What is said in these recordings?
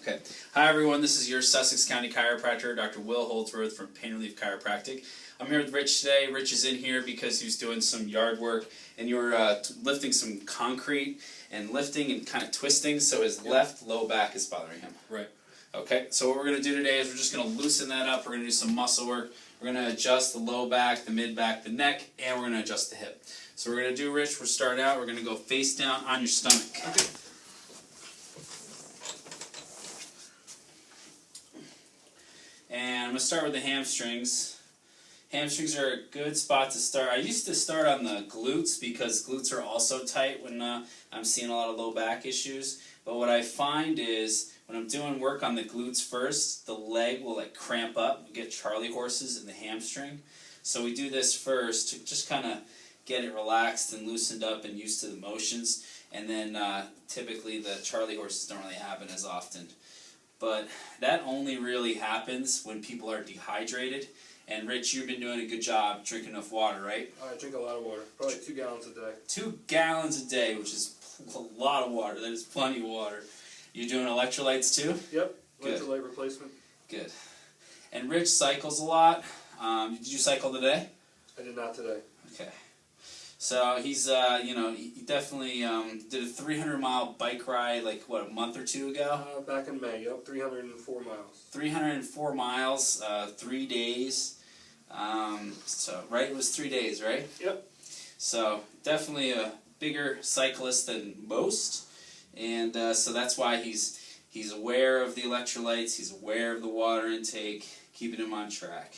Okay. Hi everyone, this is your Sussex County Chiropractor, Dr. Will Holdsworth from Pain Relief Chiropractic. I'm here with Rich today. Rich is in here because he was doing some yard work and you were lifting some concrete and lifting and kind of twisting, so his left low back is bothering him. Right. Okay, so what we're going to do today is we're just going to loosen that up. We're going to do some muscle work. We're going to adjust the low back, the mid back, the neck, and we're going to adjust the hip. So we're going to do, Rich, we're starting out, we're going to go face down on your stomach. Okay. And I'm going to start with the hamstrings. Hamstrings are a good spot to start. I used to start on the glutes because glutes are also tight when I'm seeing a lot of low back issues. But what I find is when I'm doing work on the glutes first, the leg will like cramp up. We get Charlie horses in the hamstring. So we do this first to just kind of get it relaxed and loosened up and used to the motions. And then typically the Charlie horses don't really happen as often. But that only really happens when people are dehydrated. And Rich, you've been doing a good job drinking enough water, right? I drink a lot of water, probably 2 gallons a day. 2 gallons a day, which is a lot of water. That is plenty of water. You're doing electrolytes too? Yep, Good. electrolyte replacement. Good. And Rich cycles a lot. Did you cycle today? I did not today. Okay. So he's, he definitely did a 300-mile bike ride, like, what, a month or two ago? Back in May, yep, 304 miles. 304 miles, 3 days. Right, it was 3 days, right? Yep. So definitely a bigger cyclist than most, and so that's why he's aware of the electrolytes, he's aware of the water intake, keeping him on track.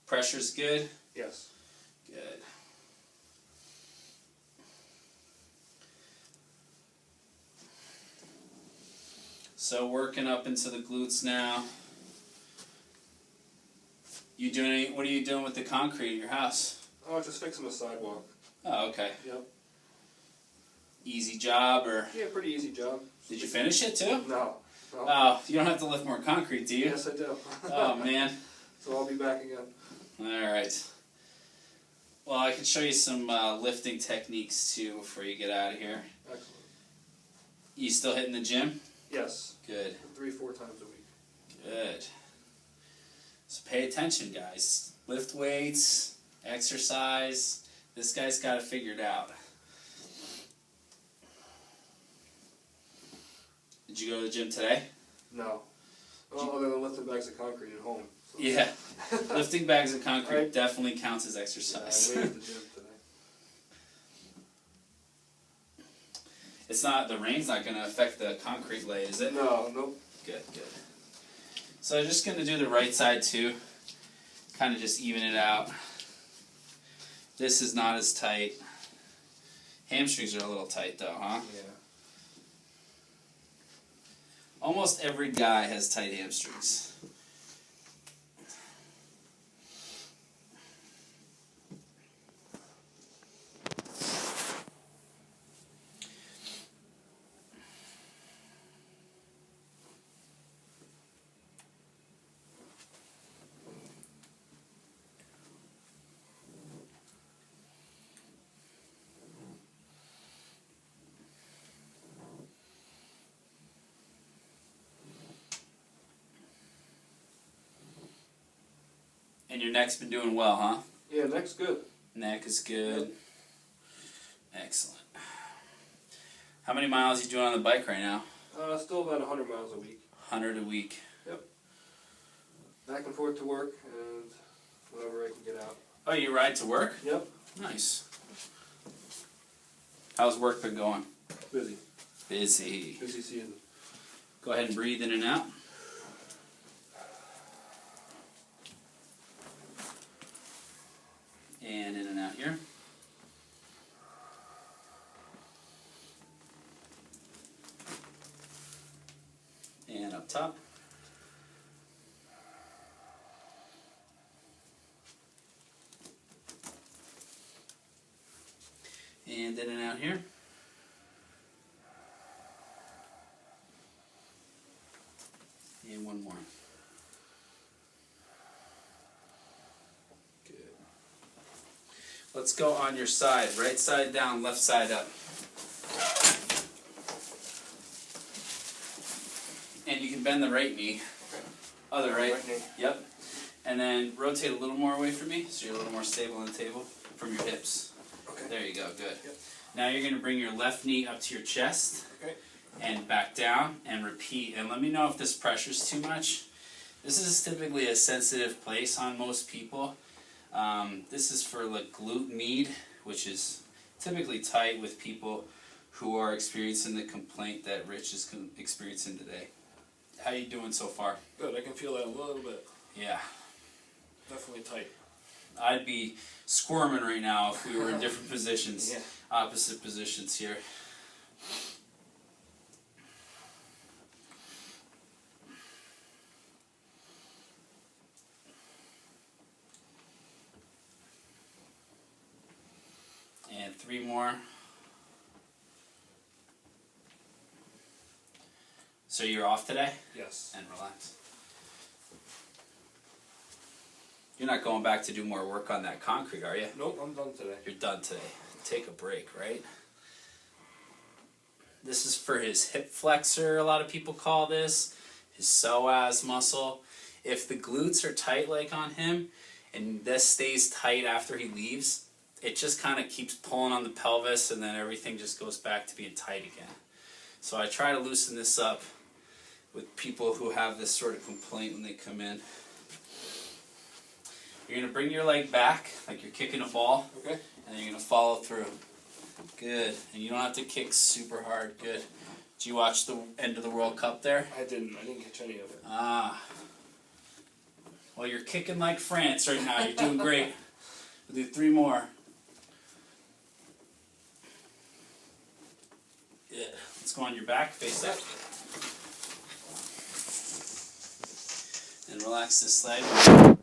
Pressure's good? Yes. Good. So working up into the glutes now. What are you doing with the concrete in your house? Oh, just fixing a sidewalk. Oh, okay. Yep. Easy job, or? Yeah, pretty easy job. Did you finish it too? No. Oh, you don't have to lift more concrete, do you? Yes, I do. Oh, man. So I'll be back again. Alright. Well, I can show you some lifting techniques too before you get out of here. Excellent. You still hitting the gym? Yes. Good. 3-4 times a week. Good. So pay attention, guys. Lift weights, exercise. This guy's got it figured out. Did you go to the gym today? No. Well, other than lifting bags of concrete at home. So. Yeah. Lifting bags of concrete definitely counts as exercise. I waited at the gym today. It's not, the rain's not going to affect the concrete lay, is it? No, nope. Good, good. So I'm just going to do the right side too. Kind of just even it out. This is not as tight. Hamstrings are a little tight though, huh? Yeah. Almost every guy has tight hamstrings. And your neck's been doing well, huh? Yeah, neck's good. Neck is good. Excellent. How many miles are you doing on the bike right now? Still about 100 miles a week. 100 a week. Yep. Back and forth to work and whenever I can get out. Oh, you ride to work? Yep. Nice. How's work been going? Busy. Busy. Busy season. Go ahead and breathe in and out. And in and out here. And up top. And in and out here. And one more. Good. Let's go on your side. Right side down, left side up. And you can bend the right knee. Okay. Other right. Right knee. Yep. And then rotate a little more away from me, so you're a little more stable on the table from your hips. Okay. There you go, good. Yep. Now you're going to bring your left knee up to your chest. Okay. And back down and repeat. And let me know if this pressure's too much. This is typically a sensitive place on most people. This is for like glute med, which is typically tight with people who are experiencing the complaint that Rich is experiencing today. How you doing so far? Good, I can feel that a little bit. Yeah. Definitely tight. I'd be squirming right now if we were in different positions, Yeah. opposite positions here. And 3 more. So you're off today? Yes. And relax. You're not going back to do more work on that concrete, are you? Nope, I'm done today. You're done today. Take a break, right? This is for his hip flexor, a lot of people call this. His psoas muscle. If the glutes are tight like on him, and this stays tight after he leaves, it just kind of keeps pulling on the pelvis, and then everything just goes back to being tight again. So I try to loosen this up with people who have this sort of complaint when they come in. You're going to bring your leg back like you're kicking a ball, Okay. and then you're going to follow through. Good. And you don't have to kick super hard. Good. Did you watch the end of the World Cup there? I didn't catch any of it. Ah. Well, you're kicking like France right now. You're doing great. We'll do 3 more. Good. Let's go on your back. Face up. And relax this leg.